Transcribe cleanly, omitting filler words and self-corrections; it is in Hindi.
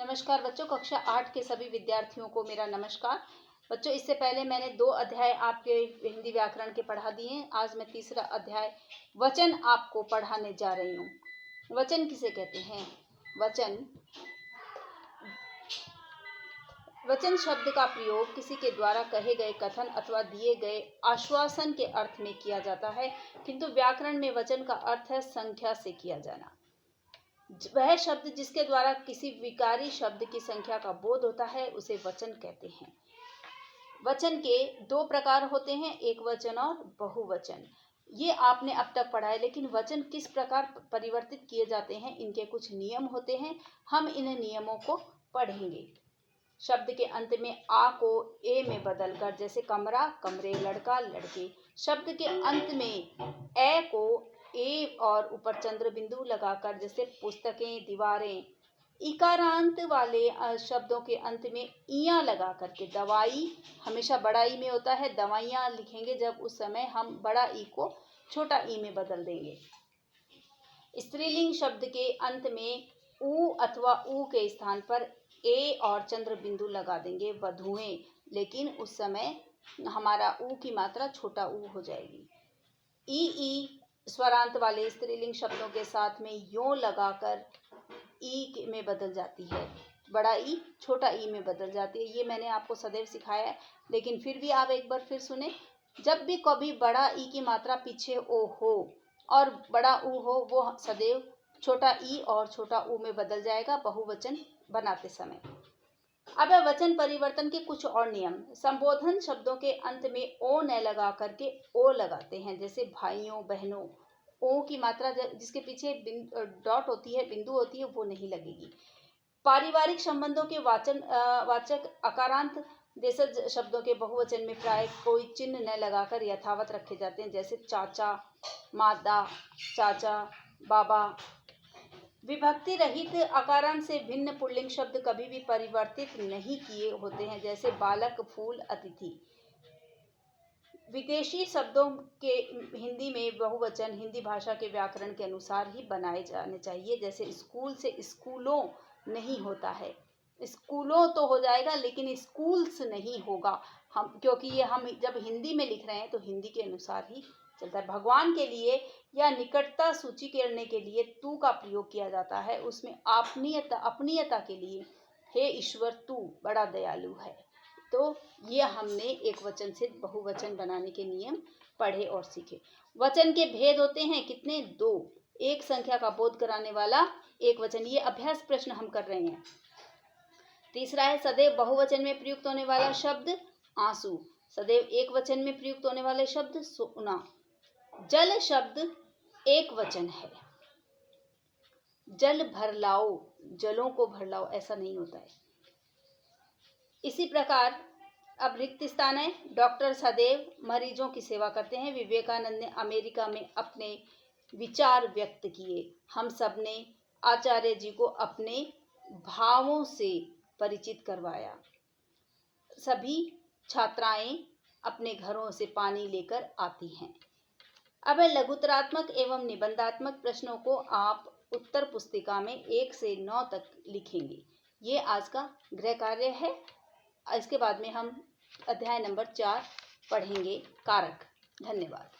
नमस्कार बच्चों, कक्षा 8 के सभी विद्यार्थियों को मेरा नमस्कार। बच्चों, इससे पहले मैंने 2 अध्याय आपके हिंदी व्याकरण के पढ़ा दिए हैं। आज मैं तीसरा अध्याय वचन आपको पढ़ाने जा रही हूँ। वचन किसे कहते हैं? वचन शब्द का प्रयोग किसी के द्वारा कहे गए कथन अथवा दिए गए आश्वासन के अर्थ में किया जाता है, किंतु व्याकरण में वचन का अर्थ है संख्या से किया जाना। वह शब्द जिसके द्वारा किसी विकारी शब्द की संख्या का बोध होता है उसे वचन कहते हैं। वचन के 2 प्रकार होते हैं, एक वचन और बहुवचन। ये आपने अब तक पढ़ा है, लेकिन वचन किस प्रकार परिवर्तित किए जाते हैं, इनके कुछ नियम होते हैं। हम इन नियमों को पढ़ेंगे। शब्द के अंत में आ को ए में बदलकर, जैसे कमरा कमरे, लड़का लड़के। शब्द के अंत में ए को ए और ऊपर चंद्र बिंदु लगाकर, जैसे पुस्तकें, दीवारें। इकारांत वाले शब्दों के अंत में इया लगा करके, दवाई हमेशा बड़ा ई में होता है, दवाइयाँ लिखेंगे जब उस समय हम बड़ा ई को छोटा ई में बदल देंगे। स्त्रीलिंग शब्द के अंत में ऊ अथवा ऊ के स्थान पर ए और चंद्र बिंदु लगा देंगे, वधुएं, लेकिन उस समय हमारा ऊ की मात्रा छोटा ऊ हो जाएगी। ई स्वरांत वाले स्त्रीलिंग शब्दों के साथ में यों लगाकर ई में बदल जाती है, बड़ा ई छोटा ई में बदल जाती है। ये मैंने आपको सदैव सिखाया है, लेकिन फिर भी आप एक बार फिर सुने। जब भी कभी बड़ा ई की मात्रा पीछे ओ हो और बड़ा ऊ हो, वो सदैव छोटा ई और छोटा ऊ में बदल जाएगा बहुवचन बनाते समय। अब वचन परिवर्तन के कुछ और नियम। संबोधन शब्दों के अंत में ओ न लगा करके ओ लगाते हैं, जैसे भाइयों बहनों। ओ की मात्रा जिसके पीछे डॉट होती है, बिंदु होती है, वो नहीं लगेगी। पारिवारिक संबंधों के वाचक अकारांत देशज शब्दों के बहुवचन में प्राय कोई चिन्ह न लगाकर यथावत रखे जाते हैं, जैसे चाचा, मादा, चाचा, बाबा। विभक्ति रहित अकारांत से भिन्न पुल्लिंग शब्द कभी भी परिवर्तित नहीं किए होते हैं, जैसे बालक, फूल, अतिथि। विदेशी शब्दों के हिंदी में बहुवचन हिंदी भाषा के व्याकरण के अनुसार ही बनाए जाने चाहिए, जैसे स्कूल से स्कूलों नहीं होता है। स्कूलों तो हो जाएगा, लेकिन स्कूल्स नहीं होगा, क्योंकि ये हम जब हिंदी में लिख रहे हैं तो हिंदी के अनुसार ही चलता है। भगवान के लिए या निकटता सूची करने के लिए तू का प्रयोग किया जाता है, उसमें अपनीयता के लिए हे ईश्वर तू बड़ा दयालु है। तो ये हमने एक वचन से बहुवचन बनाने के नियम पढ़े और सीखे। वचन के भेद होते हैं कितने? 2। एक संख्या का बोध कराने वाला एक वचन, ये अभ्यास प्रश्न हम कर रहे हैं। तीसरा है सदैव बहुवचन में प्रयुक्त होने वाला शब्द आंसू, सदैव एक वचन में प्रयुक्त होने वाले शब्द सोना। जल शब्द एक वचन है। जल भर लाओ, जलों को भर लाओ, ऐसा नहीं होता है। इसी प्रकार अब रिक्त स्थान है। डॉक्टर सदैव मरीजों की सेवा करते हैं। विवेकानंद ने अमेरिका में अपने विचार व्यक्त किए। हम सब ने आचार्य जी को अपने भावों से परिचित करवाया। सभी छात्राएं अपने घरों से पानी लेकर आती हैं। अब लघुतरात्मक एवं निबंधात्मक प्रश्नों को आप उत्तर पुस्तिका में 1 से 9 तक लिखेंगे। ये आज का गृह कार्य है। इसके बाद में हम अध्याय नंबर 4 पढ़ेंगे, कारक। धन्यवाद।